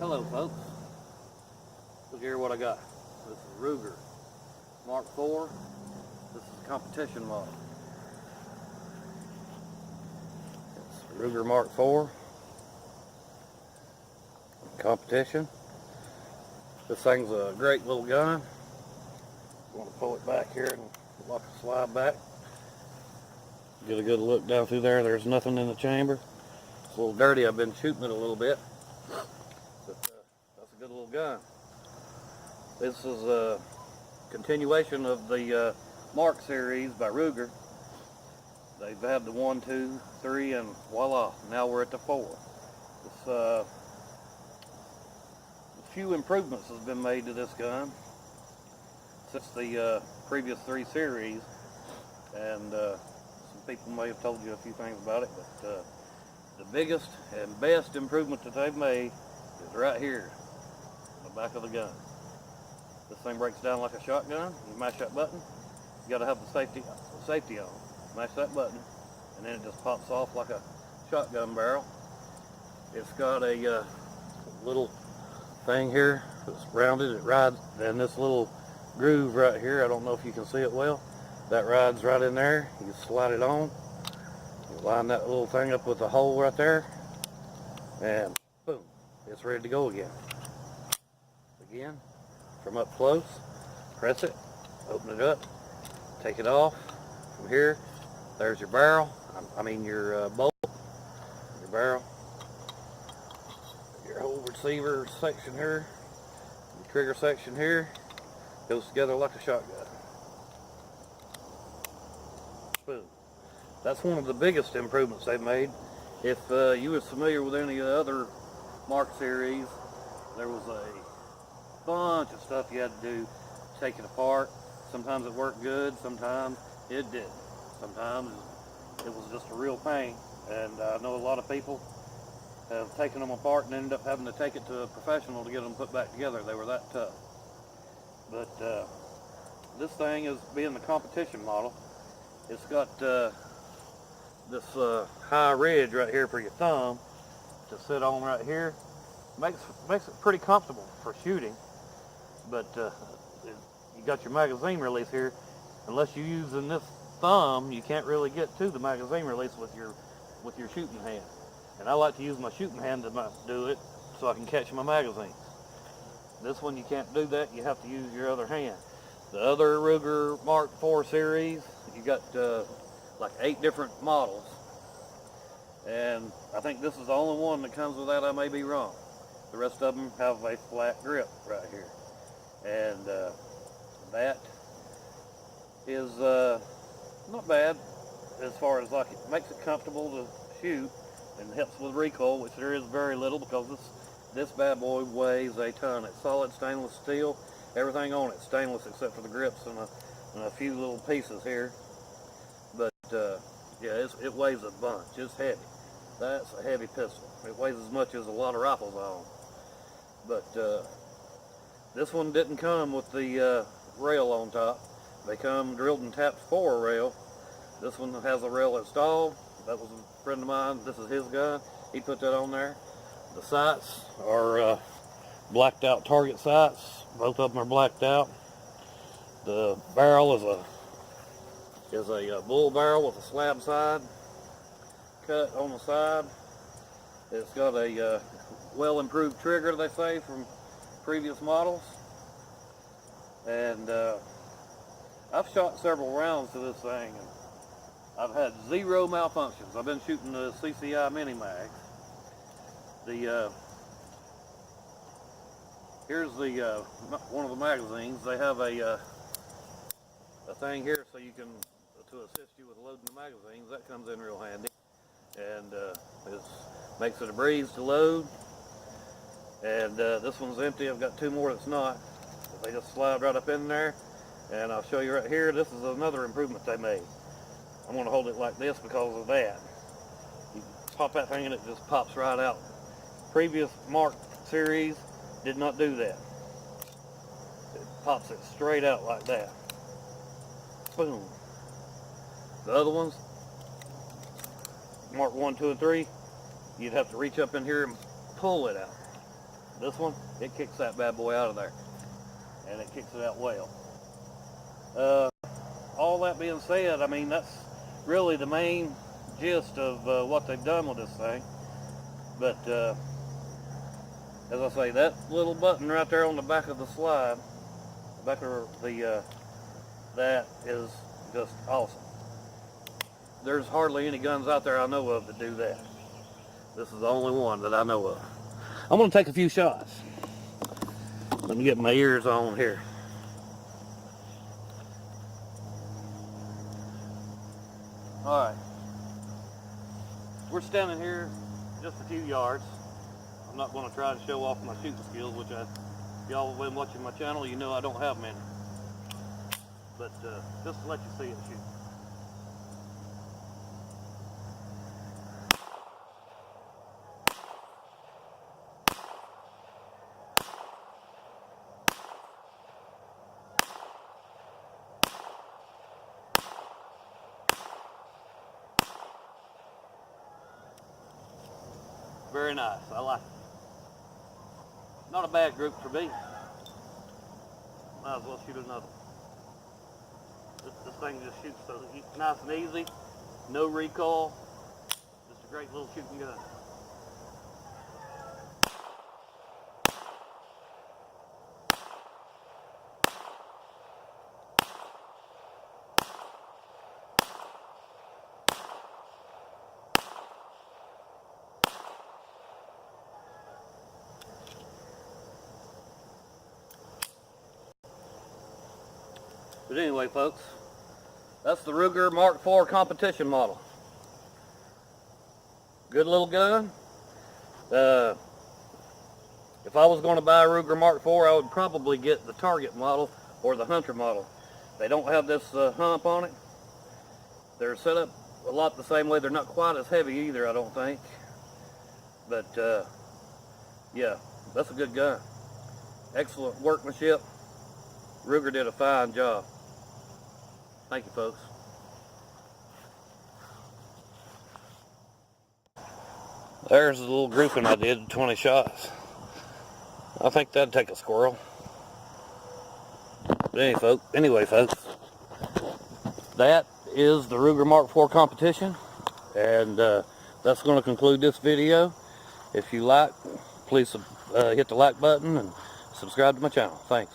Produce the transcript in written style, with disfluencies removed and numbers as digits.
Hello folks, look here what I got. This is Ruger Mark IV. This is a competition model. It's Ruger Mark IV competition. This thing's a great little gun. I'm going to pull it back here and lock the slide back. Get a good look down through there. There's nothing in the chamber. It's a little dirty. I've been shooting it a little bit. That's a good little gun. This is a continuation of the Mark series by Ruger. They've had the 1, 2, 3, and voila, now we're at the 4. A few improvements has been made to this gun since the previous 3 series, and some people may have told you a few things about it, but the biggest and best improvement that they've made is right here on the back of the gun. This thing breaks down like a shotgun. You mash that button, you got to have the safety on. Mash that button, and then it just pops off like a shotgun barrel. It's got a little thing here that's rounded. It rides, and this little groove right here, I don't know if you can see it well, that rides right in there. You slide it on, you line that little thing up with the hole right there, and boom, it's ready to go again. Again, from up close, press it, open it up, take it off. From here, there's your barrel, your bolt, your barrel, your whole receiver section here, your trigger section here, goes together like a shotgun. Boom. That's one of the biggest improvements they've made. If you was familiar with any of the other Mark series, there was a bunch of stuff you had to do, take it apart. Sometimes it worked good, sometimes it didn't. Sometimes it was just a real pain, and I know a lot of people have taken them apart and ended up having to take it to a professional to get them put back together. They were that tough. But this thing is being the competition model. It's got this high ridge right here for your thumb to sit on right here. Makes it pretty comfortable for shooting. But you got your magazine release here. Unless you're using this thumb, you can't really get to the magazine release with your shooting hand. And I like to use my shooting hand to do it so I can catch my magazines. This one you can't do that. You have to use your other hand. The other Ruger Mark IV series, you got like 8 different models, and I think this is the only one that comes with that. I may be wrong. The rest of them have a flat grip right here, and that is not bad as far as, like, it makes it comfortable to shoot and helps with recoil, which there is very little because this bad boy weighs a ton. It's solid stainless steel. Everything on it's stainless except for the grips and a few little pieces here. But yeah, it weighs a bunch. It's heavy. That's a heavy pistol. It weighs as much as a lot of rifles I own. But this one didn't come with the rail on top. They come drilled and tapped for a rail. This one has a rail installed. That was a friend of mine. This is his gun. He put that on there. The sights are blacked out target sights. Both of them are blacked out. The barrel is a bull barrel with a slab side cut on the side. It's got a well improved trigger, they say, from previous models. And I've shot several rounds to this thing, and I've had 0 malfunctions. I've been shooting the CCI mini mag. Here's the one of the magazines. They have a thing here so you can to assist you with loading the magazines. That comes in real handy, and it makes it a breeze to load. And this one's empty. I've got 2 more that's not. They just slide right up in there, and I'll show you right here. This is another improvement they made. I'm going to hold it like this because of that. You pop that thing and it just pops right out. Previous Mark series did not do that. It pops it straight out like that. Boom. The other ones, Mark 1, 2, and 3, you'd have to reach up in here and pull it out. This one, it kicks that bad boy out of there. And it kicks it out well. All that being said, I mean, that's really the main gist of what they've done with this thing. But as I say, that little button right there on the back of the slide, the back of that is just awesome. There's hardly any guns out there I know of that do that. This is the only one that I know of. I'm going to take a few shots. Let me get my ears on here. Alright. We're standing here just a few yards. I'm not going to try to show off my shooting skills, which if y'all have been watching my channel, you know I don't have many. But just to let you see it shoot. Very nice. I like it. Not a bad group for me. Might as well shoot another. This thing just shoots so nice and easy. No recoil. Just a great little shooting gun. But anyway, folks, that's the Ruger Mark IV competition model. Good little gun. If I was going to buy a Ruger Mark IV, I would probably get the Target model or the Hunter model. They don't have this hump on it. They're set up a lot the same way. They're not quite as heavy either, I don't think. But yeah, that's a good gun. Excellent workmanship. Ruger did a fine job. Thank you, folks. There's the little grouping I did, 20 shots. I think that'd take a squirrel. But anyway, folks, that is the Ruger Mark IV competition. And that's going to conclude this video. If you like, please hit the like button and subscribe to my channel. Thanks.